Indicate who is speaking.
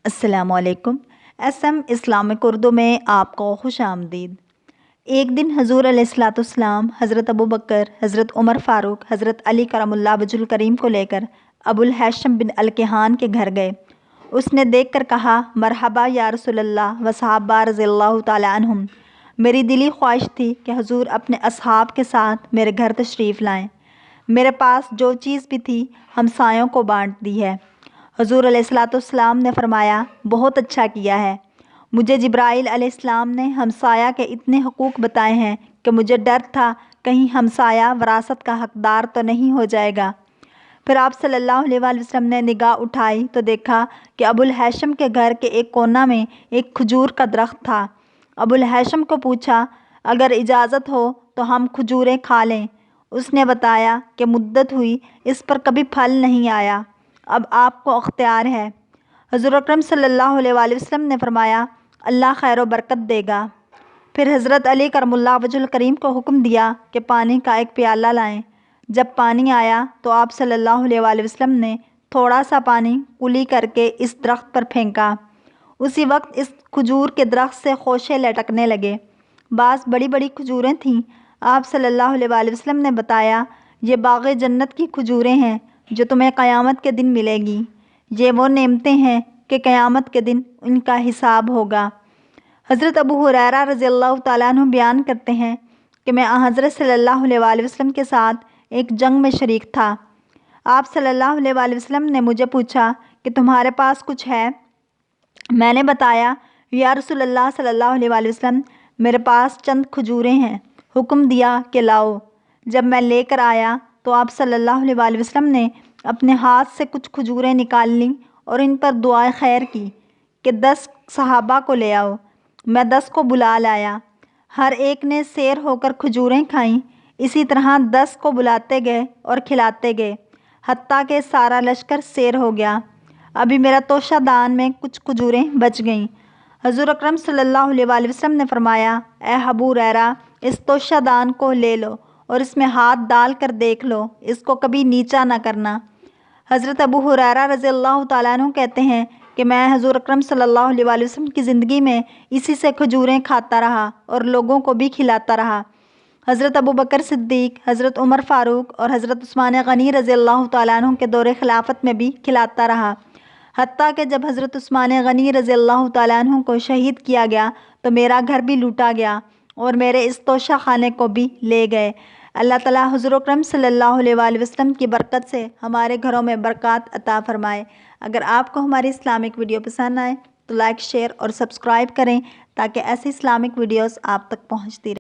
Speaker 1: السلام علیکم۔ SM Islamic Urdu میں آپ کو خوش آمدید۔ ایک دن حضور علیہ السلام حضرت ابوبکر، حضرت عمر فاروق، حضرت علی کرم اللہ وجہ الکریم کو لے کر ابوالہیثم بن الکیہان کے گھر گئے۔ اس نے دیکھ کر کہا، مرحبا یا رسول اللہ و صحابہ رضی اللہ تعالیٰ عنہم۔ میری دلی خواہش تھی کہ حضور اپنے اصحاب کے ساتھ میرے گھر تشریف لائیں۔ میرے پاس جو چیز بھی تھی ہمسایوں کو بانٹ دی ہے۔ حضور علیہ السلام نے فرمایا، بہت اچھا کیا ہے۔ مجھے جبرائیل علیہ السلام نے ہمسایہ کے اتنے حقوق بتائے ہیں کہ مجھے ڈر تھا کہیں ہمسایہ وراثت کا حقدار تو نہیں ہو جائے گا۔ پھر آپ صلی اللہ علیہ وآلہ وسلم نے نگاہ اٹھائی تو دیکھا کہ ابوالہیثم کے گھر کے ایک کونا میں ایک کھجور کا درخت تھا۔ ابوالہیثم کو پوچھا، اگر اجازت ہو تو ہم کھجوریں کھا لیں؟ اس نے بتایا کہ مدت ہوئی اس پر کبھی پھل نہیں آیا، اب آپ کو اختیار ہے۔ حضور اکرم صلی اللہ علیہ وآلہ وسلم نے فرمایا، اللہ خیر و برکت دے گا۔ پھر حضرت علی کرم اللہ وجہ الکریم کو حکم دیا کہ پانی کا ایک پیالہ لائیں۔ جب پانی آیا تو آپ صلی اللہ علیہ وآلہ وسلم نے تھوڑا سا پانی کلی کر کے اس درخت پر پھینکا۔ اسی وقت اس کھجور کے درخت سے خوشے لٹکنے لگے۔ بعض بڑی بڑی کھجوریں تھیں۔ آپ صلی اللہ علیہ وآلہ وسلم نے بتایا، یہ باغ جنت کی کھجوریں ہیں جو تمہیں قیامت کے دن ملے گی۔ یہ وہ نعمتیں ہیں کہ قیامت کے دن ان کا حساب ہوگا۔ حضرت ابو ہریرہ رضی اللہ تعالیٰ عنہ بیان کرتے ہیں کہ میں حضرت صلی اللہ علیہ وآلہ وسلم کے ساتھ ایک جنگ میں شریک تھا۔ آپ صلی اللہ علیہ وآلہ وسلم نے مجھے پوچھا کہ تمہارے پاس کچھ ہے؟ میں نے بتایا، یا رسول اللہ صلی اللہ علیہ وآلہ وسلم، میرے پاس چند کھجوریں ہیں۔ حکم دیا کہ لاؤ۔ جب میں لے کر آیا تو آپ صلی اللہ علیہ وآلہ وسلم نے اپنے ہاتھ سے کچھ کھجوریں نکال لیں اور ان پر دعائے خیر کی کہ 10 صحابہ کو لے آؤ۔ میں 10 کو بلا لایا۔ ہر ایک نے سیر ہو کر کھجوریں کھائیں۔ اسی طرح 10 کو بلاتے گئے اور کھلاتے گئے، حتیٰ کہ سارا لشکر سیر ہو گیا۔ ابھی میرا توشہ دان میں کچھ کھجوریں بچ گئیں۔ حضور اکرم صلی اللہ علیہ وآلہ وسلم نے فرمایا، اے ابو ہریرہ، اس توشہ دان کو لے لو اور اس میں ہاتھ ڈال کر دیکھ لو، اس کو کبھی نیچا نہ کرنا۔ حضرت ابو ہریرہ رضی اللہ تعالیٰ عنہ کہتے ہیں کہ میں حضور اکرم صلی اللہ علیہ وآلہ وسلم کی زندگی میں اسی سے کھجوریں کھاتا رہا اور لوگوں کو بھی کھلاتا رہا۔ حضرت ابوبکر صدیق، حضرت عمر فاروق اور حضرت عثمان غنی رضی اللہ تعالیٰ عنہ کے دور خلافت میں بھی کھلاتا رہا، حتیٰ کہ جب حضرت عثمان غنی رضی اللہ تعالیٰ عنہ کو شہید کیا گیا تو میرا گھر بھی لوٹا گیا اور میرے اس توشہ خانے کو بھی لے گئے۔ اللہ تعالیٰ حضور اکرم صلی اللہ علیہ وآلہ وسلم کی برکت سے ہمارے گھروں میں برکات عطا فرمائے۔ اگر آپ کو ہماری اسلامک ویڈیو پسند آئے تو لائک، شیئر اور سبسکرائب کریں تاکہ ایسی اسلامک ویڈیوز آپ تک پہنچتی رہیں۔